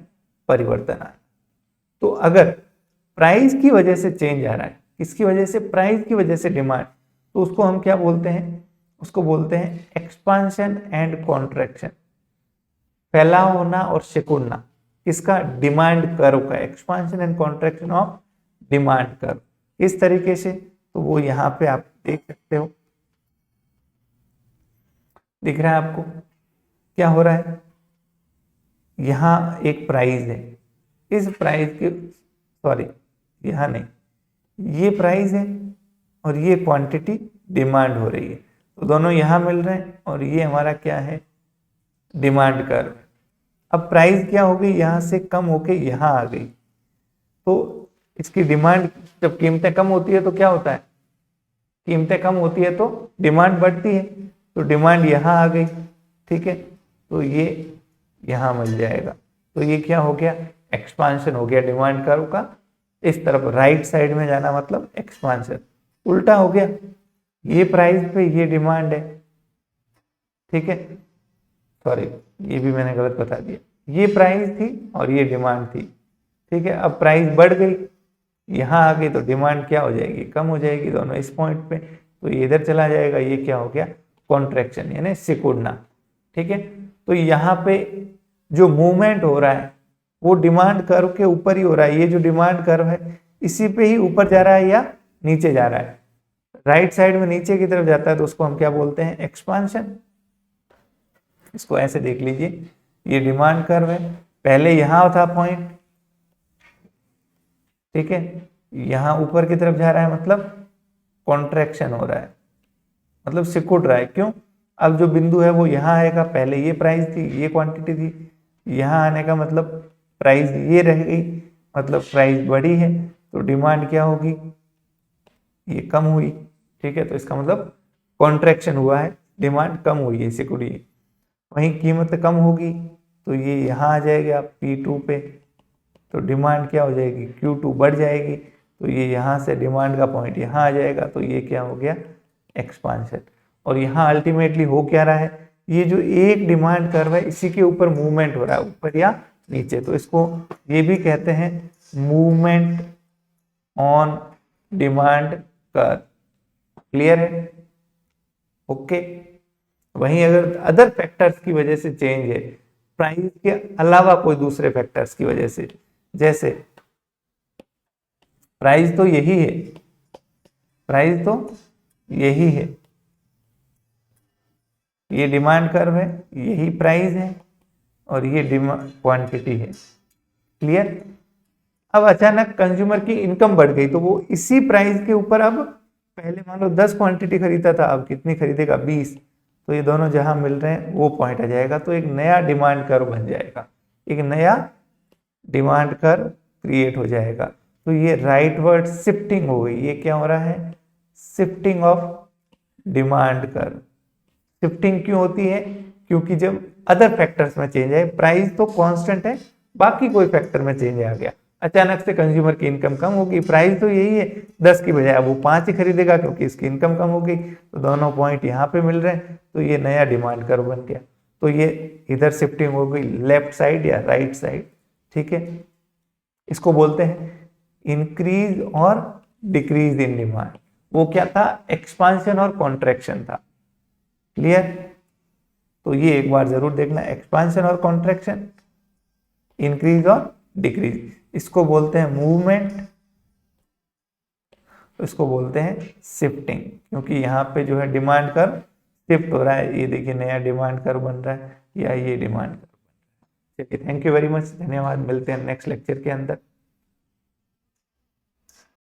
परिवर्तन आया। तो अगर प्राइस की वजह से चेंज आ रहा है, किसकी वजह से, प्राइस की वजह से डिमांड, तो उसको हम क्या बोलते हैं, उसको बोलते हैं एक्सपांशन एंड कॉन्ट्रैक्शन, फैलाव होना और सिकुड़ना, किसका, डिमांड कर्व का, expansion and contraction of demand curve. इस तरीके से तो वो यहाँ पे आप देख सकते हो, दिख रहा है आपको क्या हो रहा है। यहाँ एक प्राइस है, इस प्राइस के, सॉरी यहाँ नहीं, ये प्राइस है और ये क्वांटिटी डिमांड हो रही है, तो दोनों यहाँ मिल रहे हैं और ये हमारा क्या है, डिमांड कर्व। अब प्राइस क्या हो गई, यहाँ से कम होके यहाँ आ गई, तो इसकी डिमांड, जब कीमतें कम होती है तो क्या होता है, कीमतें कम होती है तो डिमांड बढ़ती है, तो डिमांड यहाँ आ गई, ठीक है। तो ये यहाँ मिल जाएगा, तो ये क्या हो गया, एक्सपांशन हो गया डिमांड कर्व का, इस तरफ राइट साइड में जाना मतलब एक्सपांशन। उल्टा हो गया, ये प्राइस पे ये डिमांड है, ठीक है, सॉरी ये भी मैंने गलत बता दिया, ये प्राइस थी और ये डिमांड थी, ठीक है। अब प्राइस बढ़ गई, यहाँ आ गई, तो डिमांड क्या हो जाएगी, कम हो जाएगी दोनों इस पॉइंट पे, तो ये इधर चला जाएगा, ये क्या हो गया, कॉन्ट्रैक्शन यानी सिकुड़ना, ठीक है। तो यहाँ पे जो मूवमेंट हो रहा है वो डिमांड कर्व के ऊपर ही हो रहा है, ये जो डिमांड कर्व है इसी पे ही ऊपर जा रहा है या नीचे जा रहा है। राइट साइड में नीचे की तरफ जाता है तो उसको हम क्या बोलते हैं, एक्सपांशन। इसको ऐसे देख लीजिए, ये डिमांड कर्व है, पहले यहां था पॉइंट, ठीक है, यहां ऊपर की तरफ जा रहा है, मतलब कॉन्ट्रैक्शन हो रहा है, मतलब सिकुड़ रहा है। क्यों, अब जो बिंदु है वो यहाँ आएगा, पहले ये प्राइस थी, ये क्वांटिटी थी, यहाँ आने का मतलब प्राइस ये रह गई, मतलब प्राइस बढ़ी है, तो डिमांड क्या होगी, ये कम हुई, ठीक है। तो इसका मतलब कॉन्ट्रैक्शन हुआ है, डिमांड कम हुई है, सिकुड़ी है। वहीं कीमत कम होगी तो ये यहाँ आ जाएगा P2 पे, तो डिमांड क्या हो जाएगी, Q2 बढ़ जाएगी, तो ये यहाँ से डिमांड का पॉइंट यहाँ आ जाएगा, तो ये क्या हो गया, एक्सपांशन। और यहाँ अल्टीमेटली हो क्या रहा है, ये जो एक डिमांड कर्व है इसी के ऊपर मूवमेंट हो रहा है, ऊपर या नीचे, तो इसको ये भी कहते हैं movement on demand curve. Clear है, ओके। वहीं अगर अदर फैक्टर्स की वजह से चेंज है, प्राइस के अलावा कोई दूसरे फैक्टर्स की वजह से, जैसे प्राइस तो यही है, प्राइस तो यही है, ये डिमांड कर्व है, यही प्राइस है, और ये डिमांड क्वांटिटी है। क्लियर। अब अचानक कंज्यूमर की इनकम बढ़ गई, तो वो इसी प्राइस के ऊपर, अब पहले मान लो 10 क्वांटिटी खरीदा था, अब कितनी खरीदेगा, 20, तो ये दोनों जहां मिल रहे हैं वो पॉइंट आ जाएगा, तो एक नया डिमांड कर्व बन जाएगा, एक नया डिमांड कर्व क्रिएट हो जाएगा। तो ये राइटवर्ड शिफ्टिंग हो गई, ये क्या हो रहा है, shifting of demand curve. Shifting क्यों होती है, क्योंकि जब अदर फैक्टर्स में चेंज है, प्राइस तो कांस्टेंट है, बाकी कोई फैक्टर में चेंज आ गया, अचानक से कंज्यूमर की इनकम कम होगी, प्राइस तो यही है 10 की बजाय अब वो 5 ही खरीदेगा क्योंकि इसकी इनकम कम हो गई, तो दोनों पॉइंट यहाँ पे मिल रहे हैं, तो ये नया डिमांड कर्व बन गया। तो ये इधर शिफ्टिंग हो गई लेफ्ट साइड या राइट साइड, ठीक है। इसको बोलते हैं इंक्रीज और डिक्रीज इन डिमांड। वो क्या था, एक्सपांशन और कॉन्ट्रैक्शन था। क्लियर। तो ये एक बार जरूर देखना, एक्सपांशन और कॉन्ट्रैक्शन, इंक्रीज और डिक्रीज, इसको बोलते हैं मूवमेंट, इसको बोलते हैं शिफ्टिंग, क्योंकि यहाँ पे जो है डिमांड कर्व शिफ्ट हो रहा है, ये देखिए नया डिमांड कर्व बन रहा है या ये डिमांड कर्व बन रहा है। चलिए, थैंक यू वेरी मच, धन्यवाद, मिलते हैं नेक्स्ट लेक्चर के अंदर।